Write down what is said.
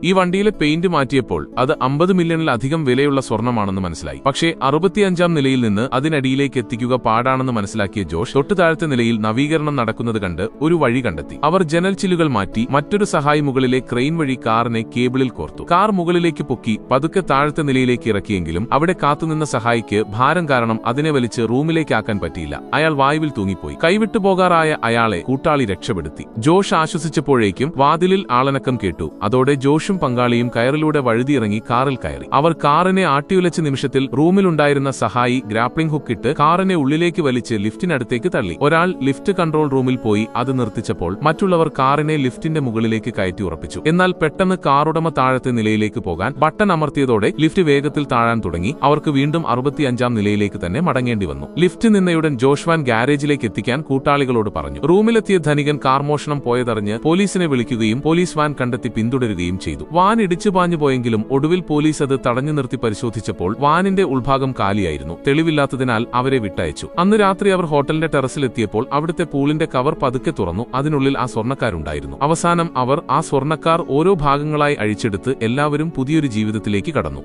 ഈ വണ്ടിയിലെ പെയിന്റ് മാറ്റിയപ്പോൾ അത് 50 മില്യണിലധികം വിലയുള്ള സ്വർണ്ണമാണെന്ന് മനസ്സിലായി. പക്ഷേ 65-ാം നിലയിൽ നിന്ന് അതിനടിയിലേക്ക് എത്തിക്കുക പാടാണെന്ന് മനസ്സിലാക്കിയ ജോഷ് തൊട്ടു താഴത്തെ നിലയിൽ നവീകരണം നടക്കുന്നത് കണ്ട് ഒരു വഴി കണ്ടെത്തി. അവർ ജനൽ ചില്ലുകൾ മാറ്റി മറ്റൊരു സഹായി മുകളിലെ ക്രെയിൻ വഴി കാറിനെ കേബിളിൽ കോർത്തു. കാർ മുകളിലേക്ക് പൊക്കി പതുക്കെ താഴത്തെ നിലയിലേക്ക് ഇറക്കിയെങ്കിലും അവിടെ കാത്തുനിന്ന സഹായിക്ക് ഭാരം കാരണം അതിനെ വലിച്ച് റൂമിലേക്കാക്കാൻ പറ്റിയില്ല. അയാൾ വായുവിൽ തൂങ്ങിപ്പോയി. കൈവിട്ടു പോകാറായ അയാളെ കൂട്ടാളി രക്ഷപ്പെടുത്തി. ജോഷ് ആശ്വസിച്ചപ്പോഴേക്കും വാതിലിൽ ആളനക്കം കേട്ടു. അതോടെ ജോഷും പങ്കാളിയും കയറിലൂടെ വഴുതിയിറങ്ങി കാറിൽ കയറി. അവർ കാറിനെ ആട്ടിയുലച്ച നിമിഷത്തിൽ റൂമിലുണ്ടായിരുന്ന സഹായി ഗ്രാപ്ലിംഗ് ഹുക്ക് ഇട്ട് കാറിനെ ഉള്ളിലേക്ക് വലിച്ച് ലിഫ്റ്റിനടുത്തേക്ക് തള്ളി. ഒരാൾ ലിഫ്റ്റ് കൺട്രോൾ റൂമിൽ പോയി അത് നിർത്തിച്ചപ്പോൾ മറ്റുള്ളവർ കാറിനെ ലിഫ്റ്റിന്റെ മുകളിലേക്ക് കയറ്റി ഉറപ്പിച്ചു. എന്നാൽ പെട്ടെന്ന് കാറുടമ താഴത്തെ നിലയിലേക്ക് പോകാൻ ബട്ടൺ അമർത്തിയതോടെ ലിഫ്റ്റ് വേഗത്തിൽ താഴാൻ തുടങ്ങി. അവർക്ക് വീണ്ടും 65-ാം നിലയിലേക്ക് തന്നെ മടങ്ങേണ്ടി വന്നു. ലിഫ്റ്റ് നിന്നയുടൻ ജോഷ്വാൻ ഗാരേജിലേക്ക് എത്തിക്കാൻ കൂട്ടാളികളോട് പറഞ്ഞു. റൂമിലെത്തിയ ധനികൻ കാർ മോഷണം പോയതറിഞ്ഞ് പോലീസിനെ വിളിക്കുകയും പോലീസ് വാൻ കണ്ടെത്തി പിന്തുടരുകയും ചെയ്തു. വാൻ ഇടിച്ചു പാഞ്ഞു പോയെങ്കിലും ഒടുവിൽ പോലീസ് അത് തടഞ്ഞു നിർത്തി പരിശോധിച്ചപ്പോൾ വാനിന്റെ ഉൾഭാഗം കാലിയായിരുന്നു. തെളിവില്ലാത്തതിനാൽ അവരെ വിട്ടയച്ചു. അന്ന് രാത്രി അവർ ഹോട്ടലിന്റെ ടെറസിലെത്തിയപ്പോൾ അവിടുത്തെ പൂളിന്റെ കവർ പതുക്കെ തുറന്നു. അതിനുള്ളിൽ ആ സ്വർണ്ണക്കാരുണ്ടായിരുന്നു. അവസാനം അവർ ആ സ്വർണ്ണക്കാർ ഓരോ ഭാഗങ്ങളായി അഴിച്ചെടുത്ത് എല്ലാവരും പുതിയൊരു ജീവിതത്തിലേക്ക് കടന്നു.